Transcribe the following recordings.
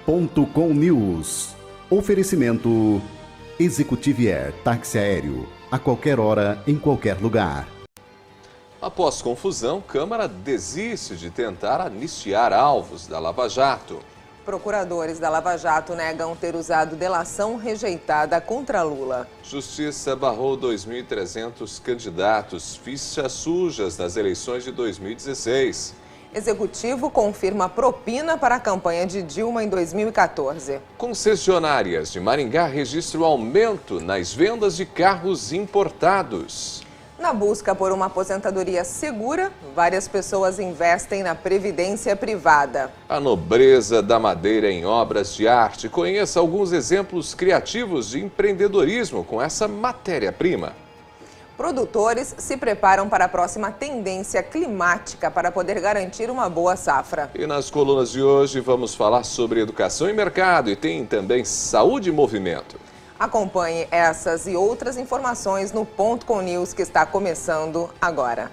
News. Oferecimento Executivier Táxi Aéreo. A qualquer hora, em qualquer lugar. Após confusão, Câmara desiste de tentar anistiar alvos da Lava Jato. Procuradores da Lava Jato negam ter usado delação rejeitada contra Lula. Justiça barrou 2.300 candidatos, fichas sujas nas eleições de 2016. Executivo confirma propina para a campanha de Dilma em 2014. Concessionárias de Maringá registram aumento nas vendas de carros importados. Na busca por uma aposentadoria segura, várias pessoas investem na previdência privada. A nobreza da madeira em obras de arte. Conheça alguns exemplos criativos de empreendedorismo com essa matéria-prima. Produtores se preparam para a próxima tendência climática para poder garantir uma boa safra. E nas colunas de hoje vamos falar sobre educação e mercado e tem também saúde e movimento. Acompanhe essas e outras informações no Ponto com News, que está começando agora.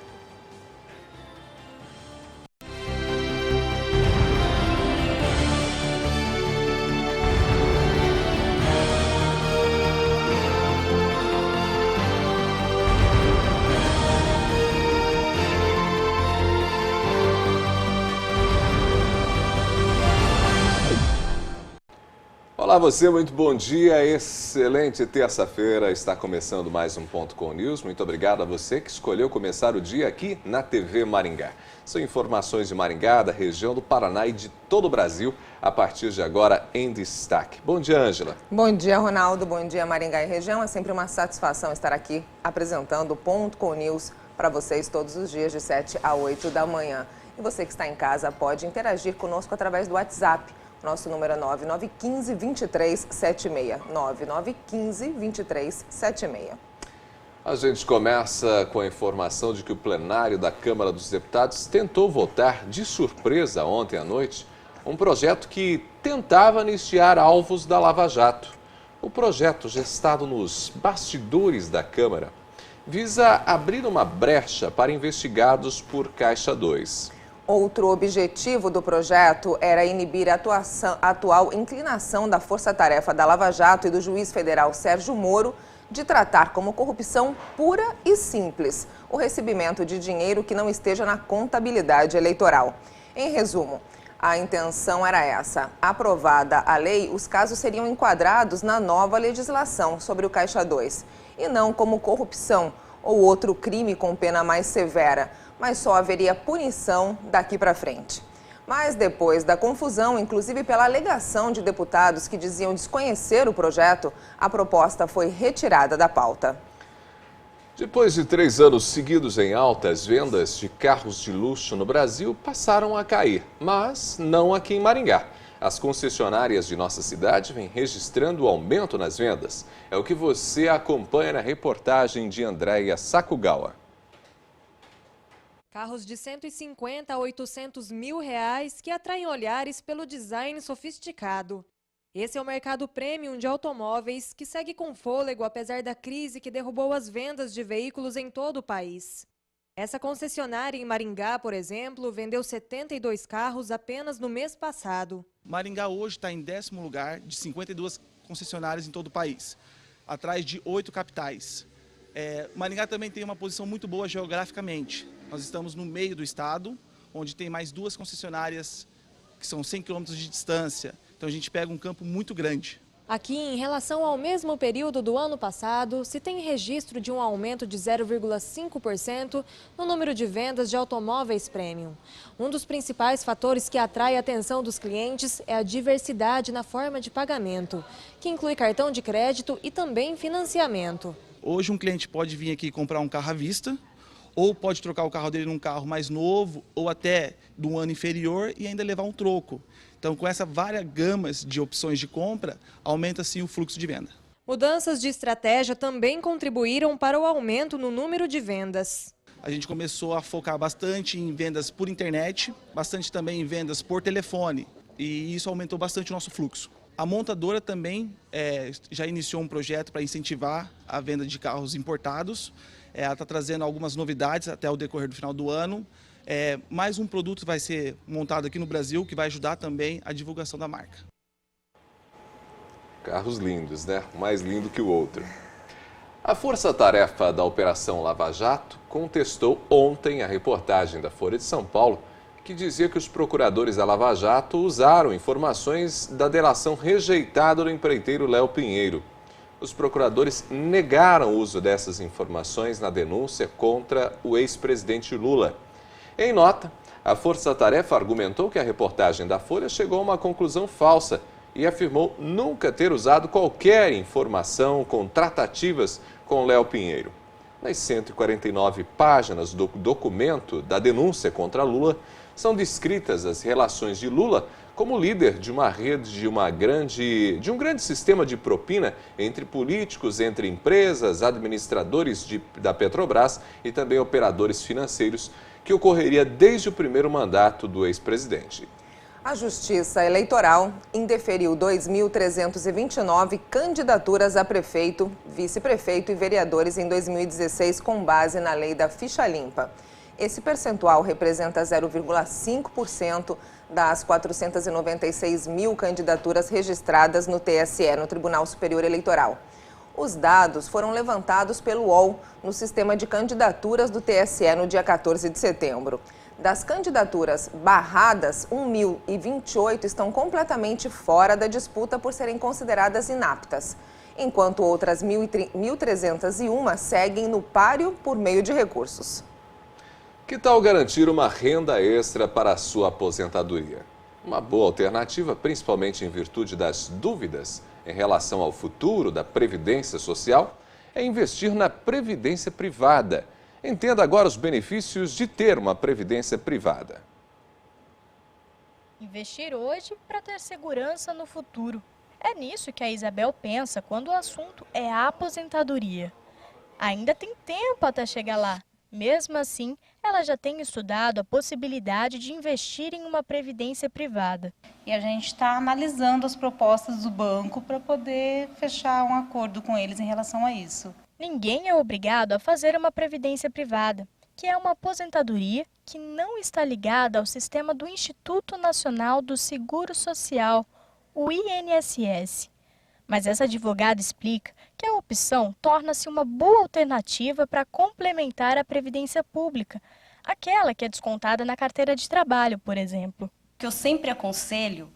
Olá você, muito bom dia, excelente terça-feira, está começando mais um Ponto com News. Muito obrigado a você que escolheu começar o dia aqui na TV Maringá. São informações de Maringá, da região do Paraná e de todo o Brasil, a partir de agora em destaque. Bom dia, Ângela. Bom dia, Ronaldo. Bom dia, Maringá e região. É sempre uma satisfação estar aqui apresentando o Ponto com News para vocês todos os dias de 7 a 8 da manhã. E você que está em casa pode interagir conosco através do WhatsApp. Nosso número é 9915-2376. 9915-2376. A gente começa com a informação de que o plenário da Câmara dos Deputados tentou votar de surpresa ontem à noite um projeto que tentava anistiar alvos da Lava Jato. O projeto, gestado nos bastidores da Câmara, visa abrir uma brecha para investigados por Caixa 2. Outro objetivo do projeto era inibir a atual inclinação da força-tarefa da Lava Jato e do juiz federal Sérgio Moro de tratar como corrupção pura e simples o recebimento de dinheiro que não esteja na contabilidade eleitoral. Em resumo, a intenção era essa. Aprovada a lei, os casos seriam enquadrados na nova legislação sobre o Caixa 2 e não como corrupção ou outro crime com pena mais severa, mas só haveria punição daqui para frente. Mas depois da confusão, inclusive pela alegação de deputados que diziam desconhecer o projeto, a proposta foi retirada da pauta. Depois de 3 anos seguidos em alta, as vendas de carros de luxo no Brasil passaram a cair, mas não aqui em Maringá. As concessionárias de nossa cidade vêm registrando aumento nas vendas. É o que você acompanha na reportagem de Andréia Sakugawa. Carros de 150 a 800 mil reais que atraem olhares pelo design sofisticado. Esse é o mercado premium de automóveis que segue com fôlego apesar da crise que derrubou as vendas de veículos em todo o país. Essa concessionária em Maringá, por exemplo, vendeu 72 carros apenas no mês passado. Maringá hoje está em 10º lugar de 52 concessionárias em todo o país, atrás de 8 capitais. Maringá também tem uma posição muito boa geograficamente. Nós estamos no meio do estado, onde tem mais 2 concessionárias que são 100 quilômetros de distância. Então a gente pega um campo muito grande. Aqui, em relação ao mesmo período do ano passado, se tem registro de um aumento de 0,5% no número de vendas de automóveis premium. Um dos principais fatores que atrai a atenção dos clientes é a diversidade na forma de pagamento, que inclui cartão de crédito e também financiamento. Hoje um cliente pode vir aqui comprar um carro à vista, ou pode trocar o carro dele num carro mais novo, ou até de um ano inferior e ainda levar um troco. Então, com essa várias gamas de opções de compra, aumenta-se o fluxo de venda. Mudanças de estratégia também contribuíram para o aumento no número de vendas. A gente começou a focar bastante em vendas por internet, bastante também em vendas por telefone, e isso aumentou bastante o nosso fluxo. A montadora também já iniciou um projeto para incentivar a venda de carros importados. Ela está trazendo algumas novidades até o decorrer do final do ano. Mais um produto vai ser montado aqui no Brasil que vai ajudar também a divulgação da marca. Carros lindos, né? Um mais lindo que o outro. A força-tarefa da Operação Lava Jato contestou ontem a reportagem da Folha de São Paulo que dizia que os procuradores da Lava Jato usaram informações da delação rejeitada do empreiteiro Léo Pinheiro. Os procuradores negaram o uso dessas informações na denúncia contra o ex-presidente Lula. Em nota, a força-tarefa argumentou que a reportagem da Folha chegou a uma conclusão falsa e afirmou nunca ter usado qualquer informação com tratativas com Léo Pinheiro. Nas 149 páginas do documento da denúncia contra Lula, são descritas as relações de Lula como líder de uma rede, de um grande sistema de propina entre políticos, entre empresas, administradores da Petrobras e também operadores financeiros, que ocorreria desde o primeiro mandato do ex-presidente. A Justiça Eleitoral indeferiu 2.329 candidaturas a prefeito, vice-prefeito e vereadores em 2016 com base na lei da ficha limpa. Esse percentual representa 0,5% das 496 mil candidaturas registradas no TSE, no Tribunal Superior Eleitoral. Os dados foram levantados pelo UOL no sistema de candidaturas do TSE no dia 14 de setembro. Das candidaturas barradas, 1.028 estão completamente fora da disputa por serem consideradas inaptas, enquanto outras 1.301 seguem no páreo por meio de recursos. Que tal garantir uma renda extra para a sua aposentadoria? Uma boa alternativa, principalmente em virtude das dúvidas em relação ao futuro da Previdência Social, é investir na Previdência Privada. Entenda agora os benefícios de ter uma Previdência Privada. Investir hoje para ter segurança no futuro. É nisso que a Isabel pensa quando o assunto é a aposentadoria. Ainda tem tempo até chegar lá. Mesmo assim, ela já tem estudado a possibilidade de investir em uma previdência privada. E a gente está analisando as propostas do banco para poder fechar um acordo com eles em relação a isso. Ninguém é obrigado a fazer uma previdência privada, que é uma aposentadoria que não está ligada ao sistema do Instituto Nacional do Seguro Social, o INSS. Mas essa advogada explica que a opção torna-se uma boa alternativa para complementar a previdência pública, aquela que é descontada na carteira de trabalho, por exemplo. O que eu sempre aconselho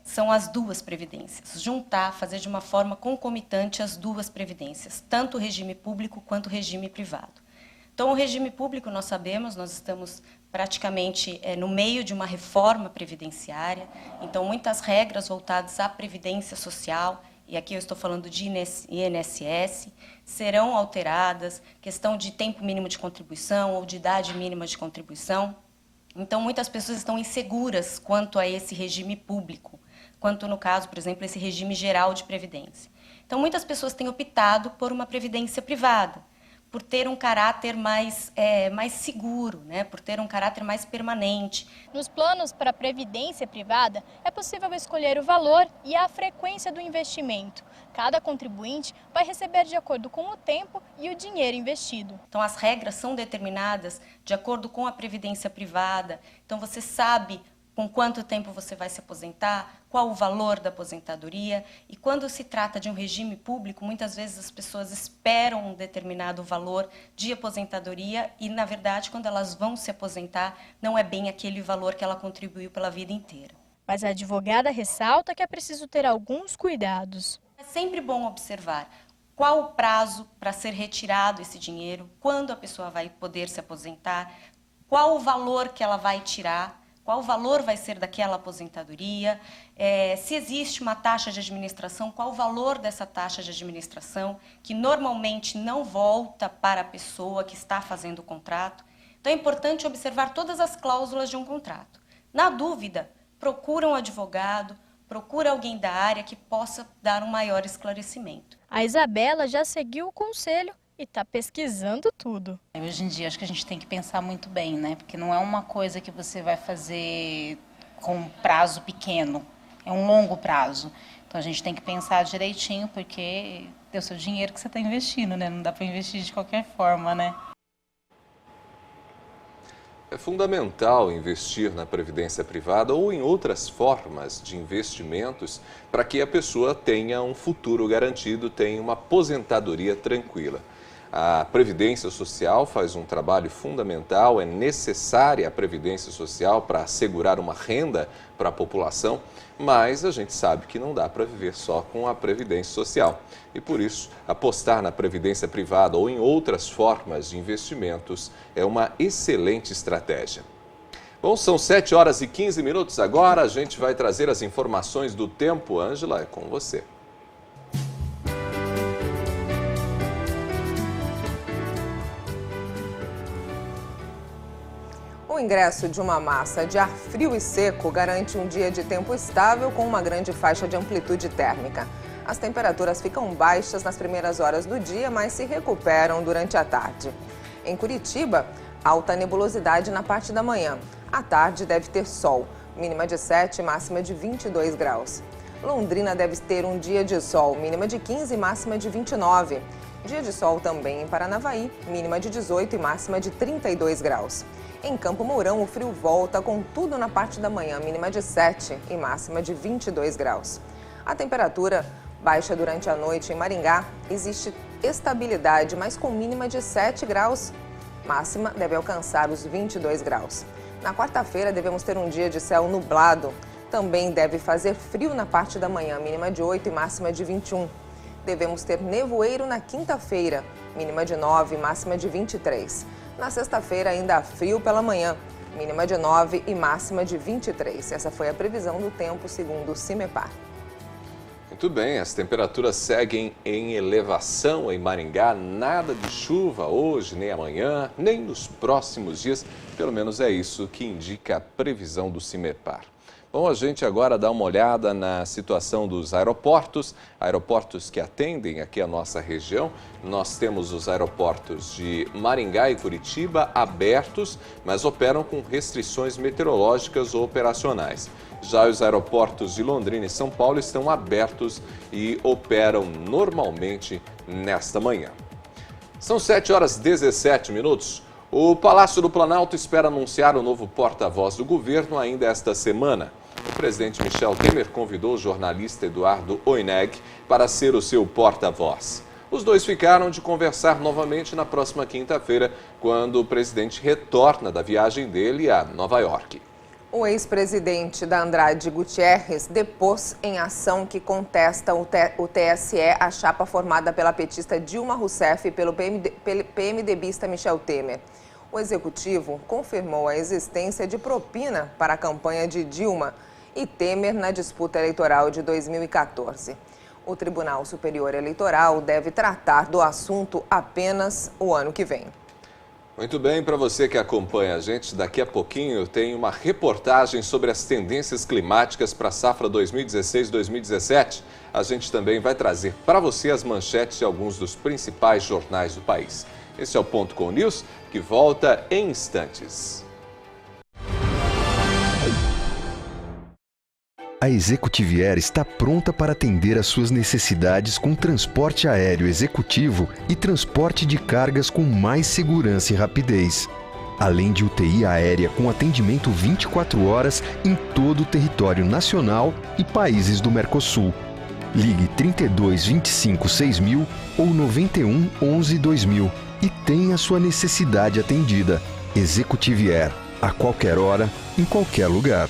são as duas previdências, juntar, fazer de uma forma concomitante as duas previdências, tanto o regime público quanto o regime privado. Então, o regime público, nós sabemos, nós estamos praticamente no meio de uma reforma previdenciária, então muitas regras voltadas à previdência social, e aqui eu estou falando de INSS, serão alteradas, questão de tempo mínimo de contribuição ou de idade mínima de contribuição. Então, muitas pessoas estão inseguras quanto a esse regime público, quanto, no caso, por exemplo, esse regime geral de previdência. Então, muitas pessoas têm optado por uma previdência privada, por ter um caráter mais seguro, né? Por ter um caráter mais permanente. Nos planos para a previdência privada, é possível escolher o valor e a frequência do investimento. Cada contribuinte vai receber de acordo com o tempo e o dinheiro investido. Então, as regras são determinadas de acordo com a previdência privada. Então, você sabe com quanto tempo você vai se aposentar, qual o valor da aposentadoria. E quando se trata de um regime público, muitas vezes as pessoas esperam um determinado valor de aposentadoria e, na verdade, quando elas vão se aposentar, não é bem aquele valor que ela contribuiu pela vida inteira. Mas a advogada ressalta que é preciso ter alguns cuidados. É sempre bom observar qual o prazo para ser retirado esse dinheiro, quando a pessoa vai poder se aposentar, qual o valor que ela vai tirar, qual o valor vai ser daquela aposentadoria, se existe uma taxa de administração, qual o valor dessa taxa de administração, que normalmente não volta para a pessoa que está fazendo o contrato. Então é importante observar todas as cláusulas de um contrato. Na dúvida, procura um advogado, procura alguém da área que possa dar um maior esclarecimento. A Isabela já seguiu o conselho e está pesquisando tudo. Hoje em dia acho que a gente tem que pensar muito bem, né? Porque não é uma coisa que você vai fazer com um prazo pequeno, é um longo prazo. Então a gente tem que pensar direitinho, porque é o seu dinheiro que você está investindo, né? Não dá para investir de qualquer forma, né? É fundamental investir na previdência privada ou em outras formas de investimentos para que a pessoa tenha um futuro garantido, tenha uma aposentadoria tranquila. A Previdência Social faz um trabalho fundamental, é necessária a Previdência Social para assegurar uma renda para a população, mas a gente sabe que não dá para viver só com a Previdência Social. E por isso, apostar na Previdência Privada ou em outras formas de investimentos é uma excelente estratégia. Bom, são 7 horas e 15 minutos agora, a gente vai trazer as informações do tempo. Ângela, é com você. O ingresso de uma massa de ar frio e seco garante um dia de tempo estável com uma grande faixa de amplitude térmica. As temperaturas ficam baixas nas primeiras horas do dia, mas se recuperam durante a tarde. Em Curitiba, alta nebulosidade na parte da manhã. À tarde deve ter sol, mínima de 7 e máxima de 22 graus. Londrina deve ter um dia de sol, mínima de 15 e máxima de 29. Dia de sol também em Paranavaí, mínima de 18 e máxima de 32 graus. Em Campo Mourão, o frio volta com tudo na parte da manhã, mínima de 7 e máxima de 22 graus. A temperatura baixa durante a noite em Maringá, existe estabilidade, mas com mínima de 7 graus, máxima deve alcançar os 22 graus. Na quarta-feira, devemos ter um dia de céu nublado. Também deve fazer frio na parte da manhã, mínima de 8 e máxima de 21. Devemos ter nevoeiro na quinta-feira, mínima de 9 e máxima de 23. Na sexta-feira, ainda há frio pela manhã, mínima de 9 e máxima de 23. Essa foi a previsão do tempo, segundo o CIMEPAR. Muito bem, as temperaturas seguem em elevação em Maringá. Nada de chuva hoje, nem amanhã, nem nos próximos dias. Pelo menos é isso que indica a previsão do CIMEPAR. Bom, a gente agora dá uma olhada na situação dos aeroportos que atendem aqui a nossa região. Nós temos os aeroportos de Maringá e Curitiba abertos, mas operam com restrições meteorológicas ou operacionais. Já os aeroportos de Londrina e São Paulo estão abertos e operam normalmente nesta manhã. São 7 horas e 17 minutos. O Palácio do Planalto espera anunciar o novo porta-voz do governo ainda esta semana. O presidente Michel Temer convidou o jornalista Eduardo Oineg para ser o seu porta-voz. Os dois ficaram de conversar novamente na próxima quinta-feira, quando o presidente retorna da viagem dele a Nova York. O ex-presidente da Andrade Gutierrez depôs em ação que contesta o TSE a chapa formada pela petista Dilma Rousseff e pelo PMDBista Michel Temer. O executivo confirmou a existência de propina para a campanha de Dilma e Temer na disputa eleitoral de 2014. O Tribunal Superior Eleitoral deve tratar do assunto apenas o ano que vem. Muito bem, para você que acompanha a gente, daqui a pouquinho eu tenho uma reportagem sobre as tendências climáticas para a safra 2016-2017. A gente também vai trazer para você as manchetes de alguns dos principais jornais do país. Esse é o Ponto com News, que volta em instantes. A Executive Air está pronta para atender às suas necessidades com transporte aéreo executivo e transporte de cargas com mais segurança e rapidez. Além de UTI aérea com atendimento 24 horas em todo o território nacional e países do Mercosul. Ligue 32 25 6000 ou 91 11 2000 e tenha sua necessidade atendida. Executive Air, a qualquer hora, em qualquer lugar.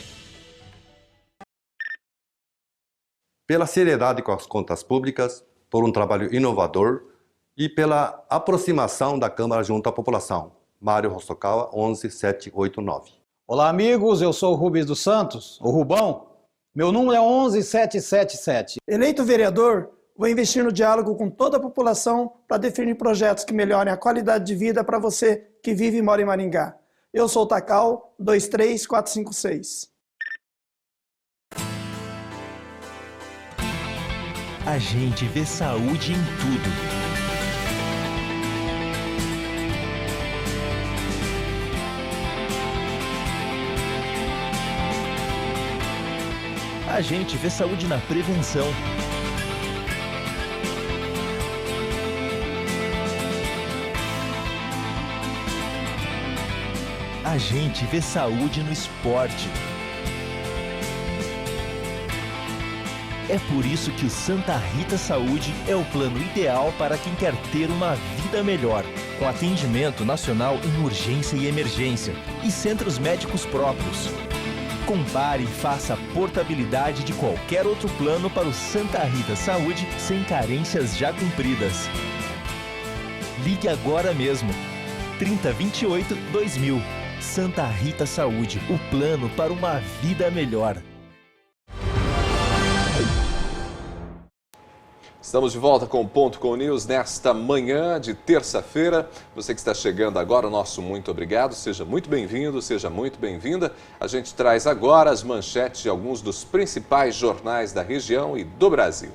Pela seriedade com as contas públicas, por um trabalho inovador e pela aproximação da Câmara junto à população. Mário Hosokawa, 11789. Olá, amigos. Eu sou o Rubens dos Santos, o Rubão. Meu número é 11777. Eleito vereador, vou investir no diálogo com toda a população para definir projetos que melhorem a qualidade de vida para você que vive e mora em Maringá. Eu sou o Takal, 23456. A gente vê saúde em tudo. A gente vê saúde na prevenção. A gente vê saúde no esporte. É por isso que o Santa Rita Saúde é o plano ideal para quem quer ter uma vida melhor, com atendimento nacional em urgência e emergência e centros médicos próprios. Compare e faça a portabilidade de qualquer outro plano para o Santa Rita Saúde sem carências já cumpridas. Ligue agora mesmo. 3028-2000. Santa Rita Saúde, o plano para uma vida melhor. Estamos de volta com o Ponto com News nesta manhã de terça-feira. Você que está chegando agora, nosso muito obrigado. Seja muito bem-vindo, seja muito bem-vinda. A gente traz agora as manchetes de alguns dos principais jornais da região e do Brasil.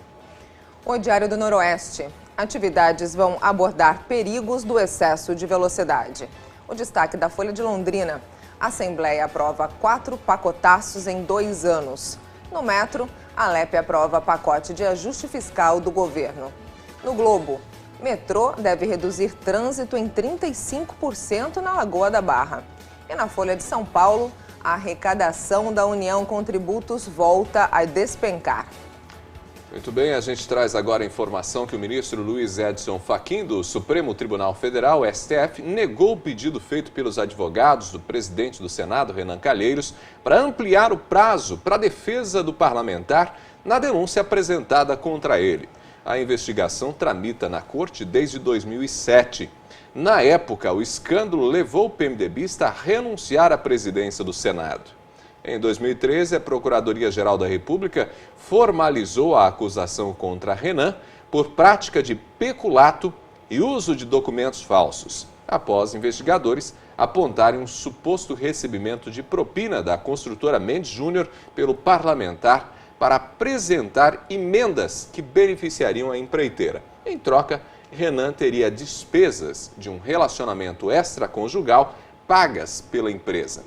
O Diário do Noroeste. Atividades vão abordar perigos do excesso de velocidade. O destaque da Folha de Londrina. A Assembleia aprova 4 pacotaços em 2 anos. No Metro, a Alep aprova pacote de ajuste fiscal do governo. No Globo, metrô deve reduzir trânsito em 35% na Lagoa da Barra. E na Folha de São Paulo, a arrecadação da União com tributos volta a despencar. Muito bem, a gente traz agora a informação que o ministro Luiz Edson Fachin, do Supremo Tribunal Federal, STF, negou o pedido feito pelos advogados do presidente do Senado, Renan Calheiros, para ampliar o prazo para a defesa do parlamentar na denúncia apresentada contra ele. A investigação tramita na corte desde 2007. Na época, o escândalo levou o PMDBista a renunciar à presidência do Senado. Em 2013, a Procuradoria-Geral da República formalizou a acusação contra Renan por prática de peculato e uso de documentos falsos, após investigadores apontarem um suposto recebimento de propina da construtora Mendes Júnior pelo parlamentar para apresentar emendas que beneficiariam a empreiteira. Em troca, Renan teria despesas de um relacionamento extraconjugal pagas pela empresa.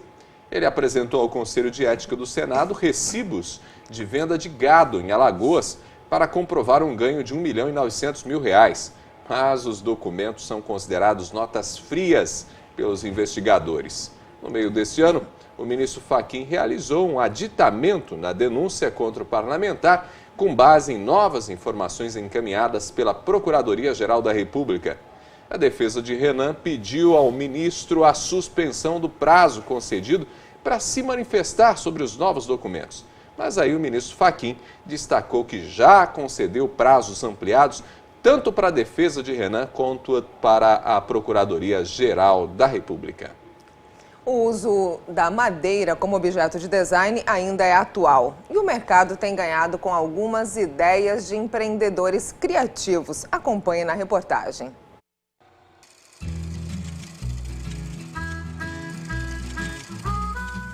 Ele apresentou ao Conselho de Ética do Senado recibos de venda de gado em Alagoas para comprovar um ganho de R$ 1.900.000, mas os documentos são considerados notas frias pelos investigadores. No meio deste ano, o ministro Fachin realizou um aditamento na denúncia contra o parlamentar com base em novas informações encaminhadas pela Procuradoria-Geral da República. A defesa de Renan pediu ao ministro a suspensão do prazo concedido para se manifestar sobre os novos documentos. Mas aí o ministro Fachin destacou que já concedeu prazos ampliados tanto para a defesa de Renan quanto para a Procuradoria-Geral da República. O uso da madeira como objeto de design ainda é atual e o mercado tem ganhado com algumas ideias de empreendedores criativos. Acompanhe na reportagem.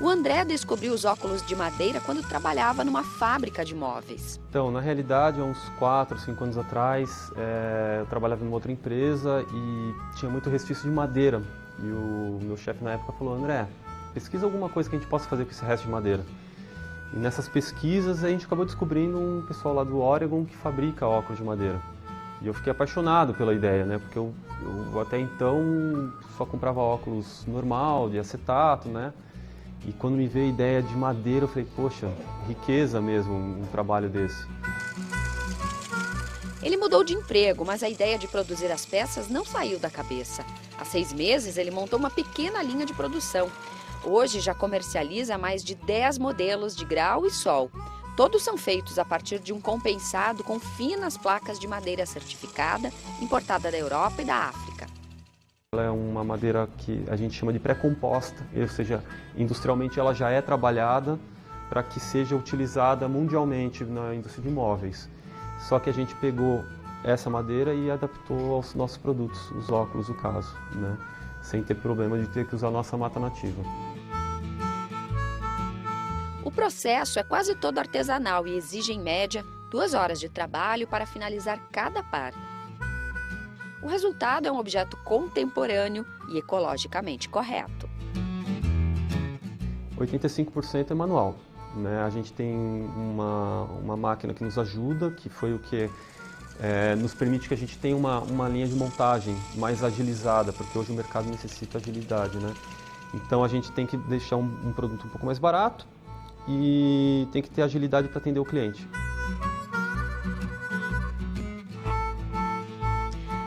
O André descobriu os óculos de madeira quando trabalhava numa fábrica de móveis. Então, na realidade, há uns 4, 5 anos atrás, eu trabalhava numa outra empresa e tinha muito resquício de madeira. E o meu chefe na época falou: André, pesquisa alguma coisa que a gente possa fazer com esse resto de madeira. E nessas pesquisas a gente acabou descobrindo um pessoal lá do Oregon que fabrica óculos de madeira. E eu fiquei apaixonado pela ideia, né? Porque eu até então só comprava óculos normal, de acetato, né? E quando me veio a ideia de madeira, eu falei, poxa, riqueza mesmo um trabalho desse. Ele mudou de emprego, mas a ideia de produzir as peças não saiu da cabeça. Há 6 meses, ele montou uma pequena linha de produção. Hoje já comercializa mais de 10 modelos de grau e sol. Todos são feitos a partir de um compensado com finas placas de madeira certificada, importada da Europa e da África. Ela é uma madeira que a gente chama de pré-composta, ou seja, industrialmente ela já é trabalhada para que seja utilizada mundialmente na indústria de móveis. Só que a gente pegou essa madeira e adaptou aos nossos produtos, os óculos no caso, né? Sem ter problema de ter que usar a nossa mata nativa. O processo é quase todo artesanal e exige, em média, 2 horas de trabalho para finalizar cada par. O resultado é um objeto contemporâneo e ecologicamente correto. 85% é manual, né? A gente tem uma máquina que nos ajuda, que foi o que nos permite que a gente tenha uma linha de montagem mais agilizada, porque hoje o mercado necessita agilidade, né? Então a gente tem que deixar um produto um pouco mais barato e tem que ter agilidade para atender o cliente.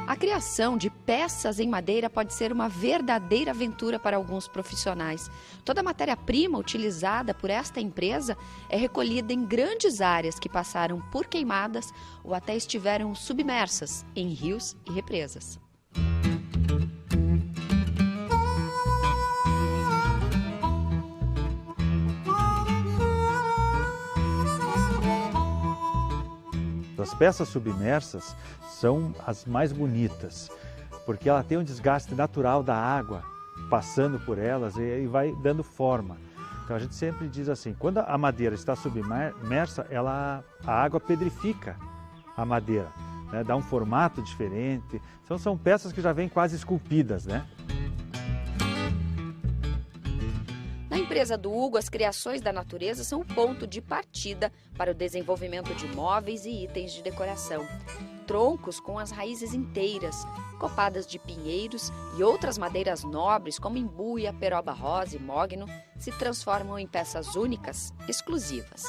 A criação de peças em madeira pode ser uma verdadeira aventura para alguns profissionais. Toda a matéria-prima utilizada por esta empresa é recolhida em grandes áreas que passaram por queimadas ou até estiveram submersas em rios e represas. As peças submersas são as mais bonitas, porque ela tem um desgaste natural da água passando por elas e vai dando forma. Então a gente sempre diz assim, quando a madeira está submersa, a água pedrifica a madeira, né? Dá um formato diferente. Então são peças que já vêm quase esculpidas, né? Na empresa do Hugo, as criações da natureza são o ponto de partida para o desenvolvimento de móveis e itens de decoração. Troncos com as raízes inteiras, copadas de pinheiros e outras madeiras nobres como embuia, peroba rosa e mogno se transformam em peças únicas, exclusivas.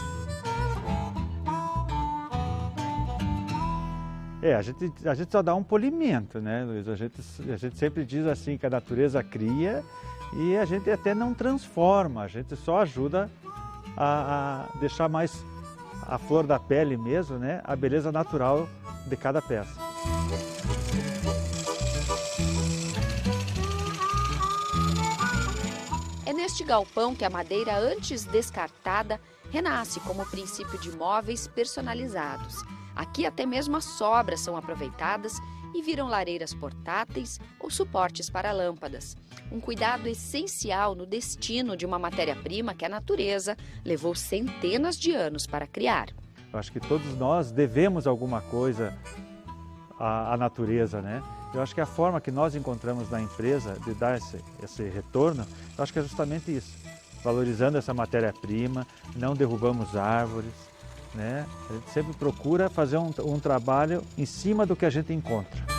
A gente só dá um polimento, né, Luiz? A gente sempre diz assim que a natureza cria e a gente até não transforma, a gente só ajuda a deixar mais a flor da pele mesmo, né? A beleza natural de cada peça. É neste galpão que a madeira, antes descartada, renasce como princípio de móveis personalizados. Aqui até mesmo as sobras são aproveitadas e viram lareiras portáteis ou suportes para lâmpadas. Um cuidado essencial no destino de uma matéria-prima que a natureza levou centenas de anos para criar. Eu acho que todos nós devemos alguma coisa à natureza, né? Eu acho que a forma que nós encontramos na empresa de dar esse retorno, eu acho que é justamente isso. Valorizando essa matéria-prima, não derrubamos árvores, né? A gente sempre procura fazer um trabalho em cima do que a gente encontra.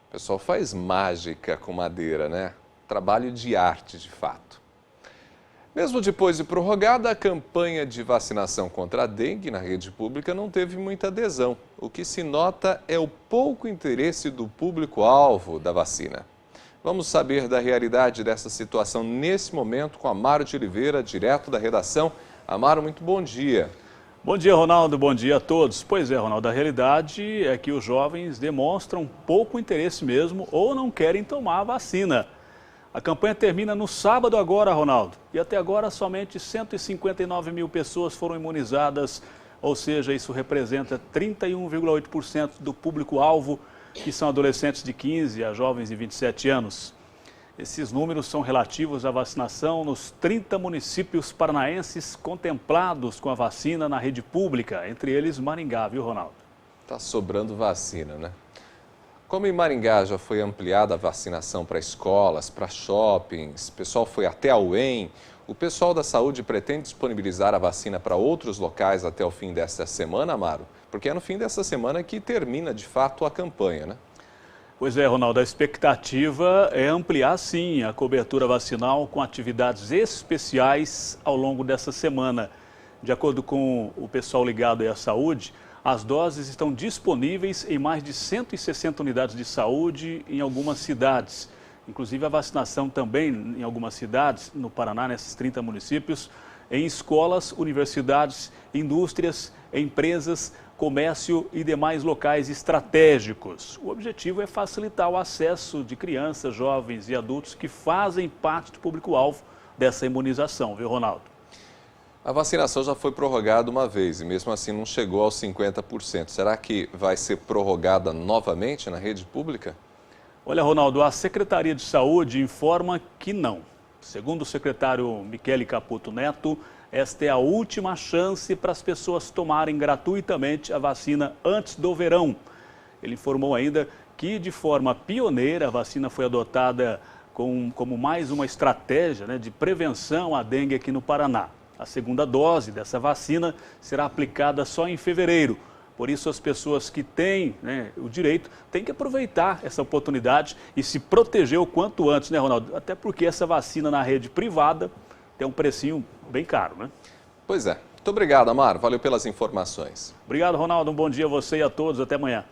O pessoal faz mágica com madeira, né? Trabalho de arte, de fato. Mesmo depois de prorrogada, a campanha de vacinação contra a dengue na rede pública não teve muita adesão. O que se nota é o pouco interesse do público-alvo da vacina. Vamos saber da realidade dessa situação nesse momento com Amaro de Oliveira, direto da redação. Amaro, muito bom dia. Bom dia, Ronaldo. Bom dia a todos. Pois é, Ronaldo, a realidade é que os jovens demonstram pouco interesse mesmo ou não querem tomar a vacina. A campanha termina no sábado agora, Ronaldo, e até agora somente 159 mil pessoas foram imunizadas, ou seja, isso representa 31,8% do público-alvo, que são adolescentes de 15 a jovens de 27 anos. Esses números são relativos à vacinação nos 30 municípios paranaenses contemplados com a vacina na rede pública, entre eles Maringá, viu, Ronaldo? Tá sobrando vacina, né? Como em Maringá já foi ampliada a vacinação para escolas, para shoppings, o pessoal foi até a UEM, o pessoal da saúde pretende disponibilizar a vacina para outros locais até o fim desta semana, Amaro? Porque é no fim dessa semana que termina de fato a campanha, né? Pois é, Ronaldo, a expectativa é ampliar sim a cobertura vacinal com atividades especiais ao longo dessa semana. De acordo com o pessoal ligado à saúde, as doses estão disponíveis em mais de 160 unidades de saúde em algumas cidades. Inclusive a vacinação também em algumas cidades, no Paraná, nesses 30 municípios, em escolas, universidades, indústrias, empresas, comércio e demais locais estratégicos. O objetivo é facilitar o acesso de crianças, jovens e adultos que fazem parte do público-alvo dessa imunização, viu, Ronaldo? A vacinação já foi prorrogada uma vez e mesmo assim não chegou aos 50%. Será que vai ser prorrogada novamente na rede pública? Olha, Ronaldo, a Secretaria de Saúde informa que não. Segundo o secretário Michele Caputo Neto, esta é a última chance para as pessoas tomarem gratuitamente a vacina antes do verão. Ele informou ainda que, de forma pioneira, a vacina foi adotada como mais uma estratégia, né, de prevenção à dengue aqui no Paraná. A segunda dose dessa vacina será aplicada só em fevereiro. Por isso, as pessoas que têm, né, o direito têm que aproveitar essa oportunidade e se proteger o quanto antes, né, Ronaldo? Até porque essa vacina na rede privada tem um precinho bem caro, né? Pois é. Muito obrigado, Amar. Valeu pelas informações. Obrigado, Ronaldo. Um bom dia a você e a todos. Até amanhã.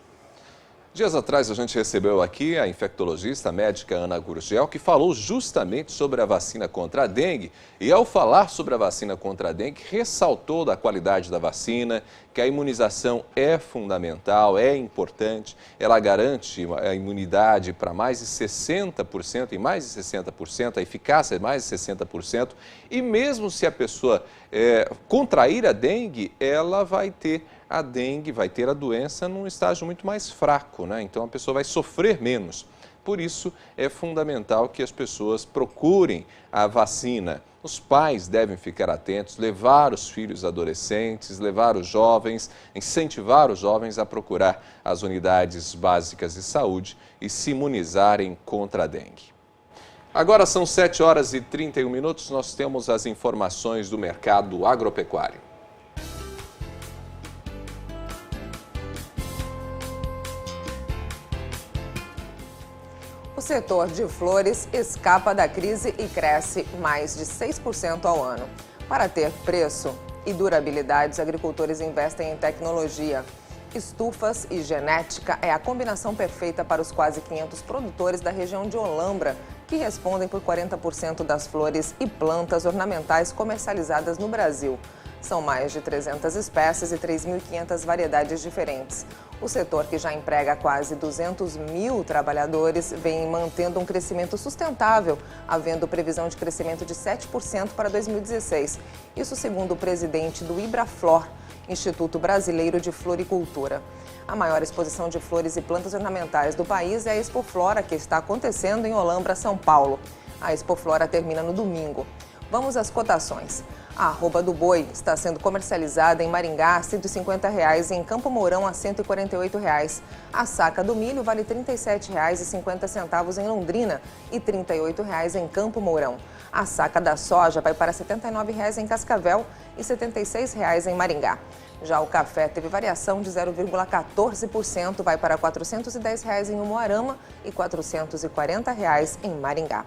Dias atrás a gente recebeu aqui a infectologista médica Ana Gurgel, que falou justamente sobre a vacina contra a dengue. E ao falar sobre a vacina contra a dengue, ressaltou da qualidade da vacina, que a imunização é fundamental, é importante. Ela garante a imunidade para mais de 60% e mais de 60%, a eficácia é mais de 60%. E mesmo se a pessoa contrair a dengue, ela vai ter a dengue, vai ter a doença num estágio muito mais fraco, né? Então a pessoa vai sofrer menos. Por isso é fundamental que as pessoas procurem a vacina. Os pais devem ficar atentos, levar os filhos adolescentes, levar os jovens, incentivar os jovens a procurar as unidades básicas de saúde e se imunizarem contra a dengue. Agora são 7 horas e 31 minutos, nós temos as informações do mercado agropecuário. O setor de flores escapa da crise e cresce mais de 6% ao ano. Para ter preço e durabilidade, os agricultores investem em tecnologia. Estufas e genética é a combinação perfeita para os quase 500 produtores da região de Olambra, que respondem por 40% das flores e plantas ornamentais comercializadas no Brasil. São mais de 300 espécies e 3.500 variedades diferentes. O setor, que já emprega quase 200 mil trabalhadores, vem mantendo um crescimento sustentável, havendo previsão de crescimento de 7% para 2016. Isso segundo o presidente do Ibraflor, Instituto Brasileiro de Floricultura. A maior exposição de flores e plantas ornamentais do país é a Expoflora, que está acontecendo em Olambra, São Paulo. A Expoflora termina no domingo. Vamos às cotações. A arroba do boi está sendo comercializada em Maringá a R$ 150 e em Campo Mourão a R$ 148. A saca do milho vale R$ 37,50 em Londrina e R$ 38 em Campo Mourão. A saca da soja vai para R$ 79 em Cascavel e R$ 76 em Maringá. Já o café teve variação de 0,14%, vai para R$ 410 em Umuarama e R$ 440 em Maringá.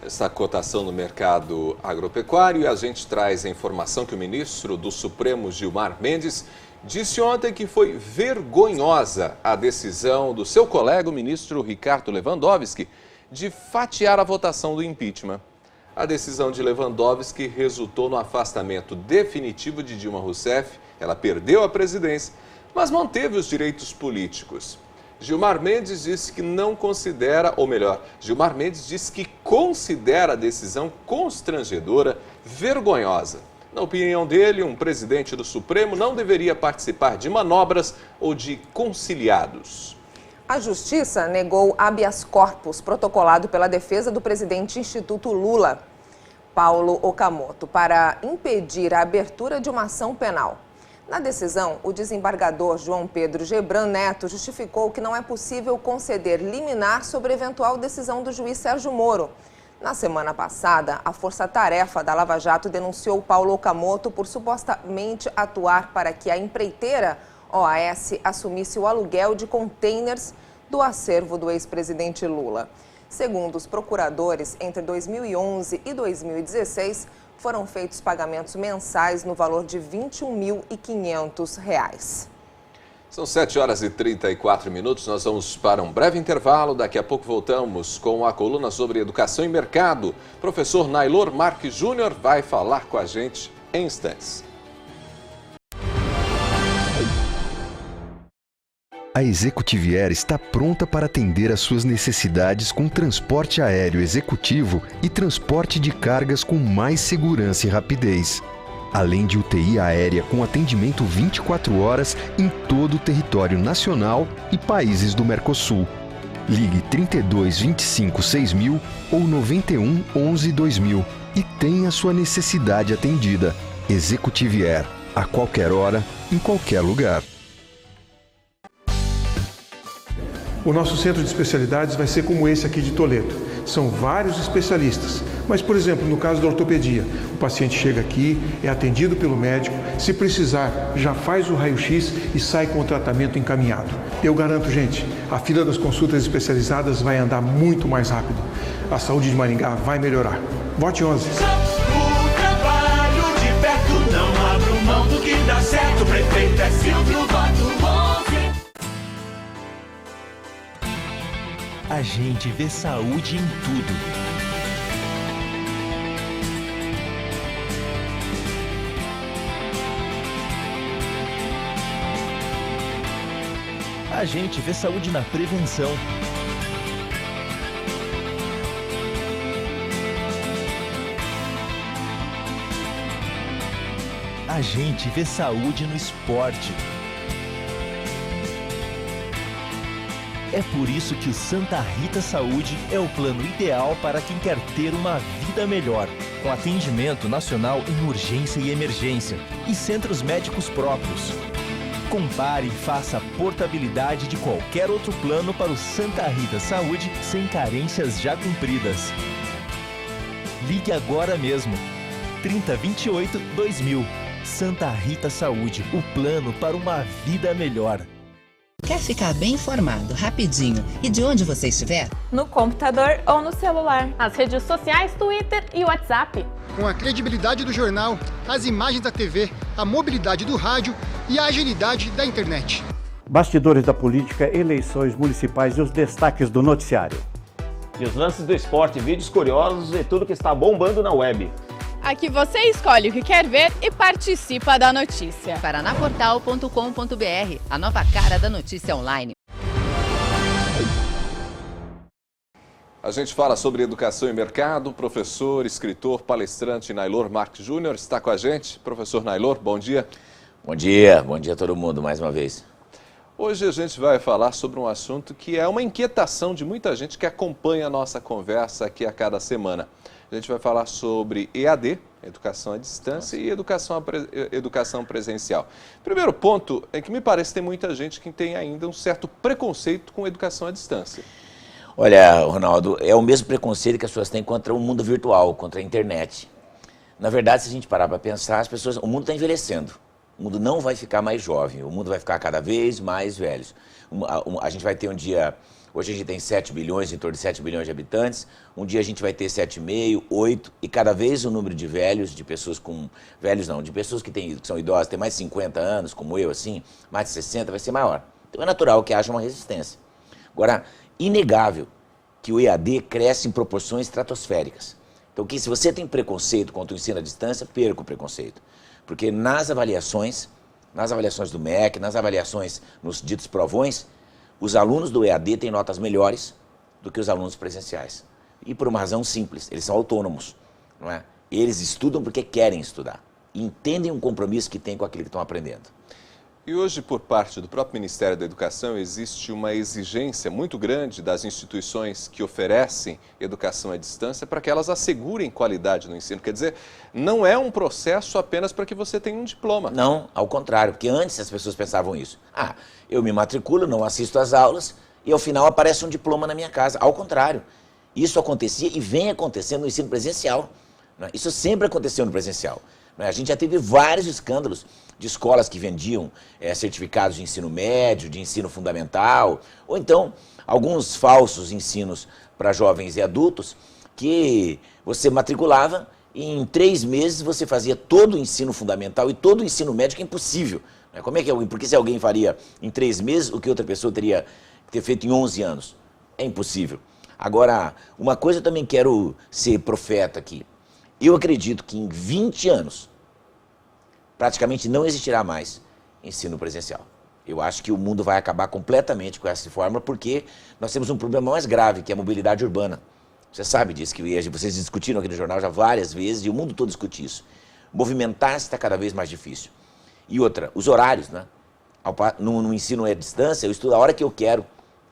Essa cotação no mercado agropecuário, e a gente traz a informação que o ministro do Supremo, Gilmar Mendes, disse ontem que foi vergonhosa a decisão do seu colega, o ministro Ricardo Lewandowski, de fatiar a votação do impeachment. A decisão de Lewandowski resultou no afastamento definitivo de Dilma Rousseff. Ela perdeu a presidência, mas manteve os direitos políticos. Gilmar Mendes disse que não considera, ou melhor, Gilmar Mendes disse que considera a decisão constrangedora, vergonhosa. Na opinião dele, um presidente do Supremo não deveria participar de manobras ou de conciliados. A Justiça negou habeas corpus protocolado pela defesa do presidente Instituto Lula, Paulo Okamoto, para impedir a abertura de uma ação penal. Na decisão, o desembargador João Pedro Gebran Neto justificou que não é possível conceder liminar sobre eventual decisão do juiz Sérgio Moro. Na semana passada, a Força Tarefa da Lava Jato denunciou Paulo Okamoto por supostamente atuar para que a empreiteira OAS assumisse o aluguel de containers do acervo do ex-presidente Lula. Segundo os procuradores, entre 2011 e 2016, foram feitos pagamentos mensais no valor de R$ 21.500. São 7 horas e 34 minutos, nós vamos para um breve intervalo. Daqui a pouco voltamos com a coluna sobre educação e mercado. Professor Nailor Marques Júnior vai falar com a gente em instantes. A Executive Air está pronta para atender às suas necessidades com transporte aéreo executivo e transporte de cargas com mais segurança e rapidez. Além de UTI aérea com atendimento 24 horas em todo o território nacional e países do Mercosul. Ligue 32 25 6000 ou 91 11 2000 e tenha sua necessidade atendida. Executive Air, a qualquer hora, em qualquer lugar. O nosso centro de especialidades vai ser como esse aqui de Toledo. São vários especialistas, Mas, por exemplo, no caso da ortopedia, o paciente chega aqui, é atendido pelo médico, se precisar, já faz o raio-x e sai com o tratamento encaminhado. Eu garanto, gente, a fila das consultas especializadas vai andar muito mais rápido. A saúde de Maringá vai melhorar. Vote 11. O trabalho de perto, não abro mão do que dá certo. O prefeito é Silvio, voto 11. A gente vê saúde em tudo. A gente vê saúde na prevenção. A gente vê saúde no esporte. É por isso que o Santa Rita Saúde é o plano ideal para quem quer ter uma vida melhor, com atendimento nacional em urgência e emergência e centros médicos próprios. Compare e faça a portabilidade de qualquer outro plano para o Santa Rita Saúde sem carências já cumpridas. Ligue agora mesmo. 3028-2000. Santa Rita Saúde, o plano para uma vida melhor. Quer ficar bem informado, rapidinho e de onde você estiver? No computador ou no celular. As redes sociais, Twitter e WhatsApp. Com a credibilidade do jornal, as imagens da TV, a mobilidade do rádio e a agilidade da internet. Bastidores da política, eleições municipais e os destaques do noticiário. E os lances do esporte, vídeos curiosos e tudo que está bombando na web. Aqui você escolhe o que quer ver e participa da notícia. Paranaportal.com.br, a nova cara da notícia online. A gente fala sobre educação e mercado. O professor, escritor, palestrante Nailor Marques Júnior está com a gente. Professor Nailor, bom dia. Bom dia a todo mundo mais uma vez. Hoje a gente vai falar sobre um assunto que é uma inquietação de muita gente que acompanha a nossa conversa aqui a cada semana. A gente vai falar sobre EAD, educação à distância, e educação presencial. Primeiro ponto é que me parece que tem muita gente que tem ainda um certo preconceito com educação à distância. Olha, Ronaldo, é o mesmo preconceito que as pessoas têm contra o mundo virtual, contra a internet. Na verdade, se a gente parar para pensar, o mundo está envelhecendo. O mundo não vai ficar mais jovem, o mundo vai ficar cada vez mais velho. A gente vai ter um dia... Hoje a gente tem 7 bilhões, em torno de 7 bilhões de habitantes. Um dia a gente vai ter 7,5, 8, e cada vez o número de velhos, de pessoas com... Velhos não, de pessoas que são idosas, têm mais de 50 anos, como eu, assim, mais de 60, vai ser maior. Então é natural que haja uma resistência. Agora, inegável que o EAD cresce em proporções estratosféricas. Então, se você tem preconceito contra o ensino à distância, perca o preconceito. Porque nas avaliações do MEC, nas avaliações nos ditos provões, os alunos do EAD têm notas melhores do que os alunos presenciais. E por uma razão simples, eles são autônomos, não é? Eles estudam porque querem estudar. E entendem um compromisso que têm com aquilo que estão aprendendo. E hoje, por parte do próprio Ministério da Educação, existe uma exigência muito grande das instituições que oferecem educação à distância para que elas assegurem qualidade no ensino. Quer dizer, não é um processo apenas para que você tenha um diploma. Não, ao contrário, porque antes as pessoas pensavam isso. Eu me matriculo, não assisto às aulas e ao final aparece um diploma na minha casa. Ao contrário, isso acontecia e vem acontecendo no ensino presencial. Isso sempre aconteceu no presencial. A gente já teve vários escândalos de escolas que vendiam certificados de ensino médio, de ensino fundamental, ou então alguns falsos ensinos para jovens e adultos que você matriculava e em 3 meses você fazia todo o ensino fundamental e todo o ensino médio, que é impossível. Como é que porque se alguém faria em 3 meses o que outra pessoa teria que ter feito em 11 anos? É impossível. Agora, uma coisa eu também quero ser profeta aqui. Eu acredito que em 20 anos, praticamente não existirá mais ensino presencial. Eu acho que o mundo vai acabar completamente com essa fórmula, porque nós temos um problema mais grave, que é a mobilidade urbana. Você sabe disso, que vocês discutiram aqui no jornal já várias vezes, e o mundo todo discute isso. Movimentar-se está cada vez mais difícil. E outra, os horários, né? No ensino à distância, eu estudo a hora que eu quero,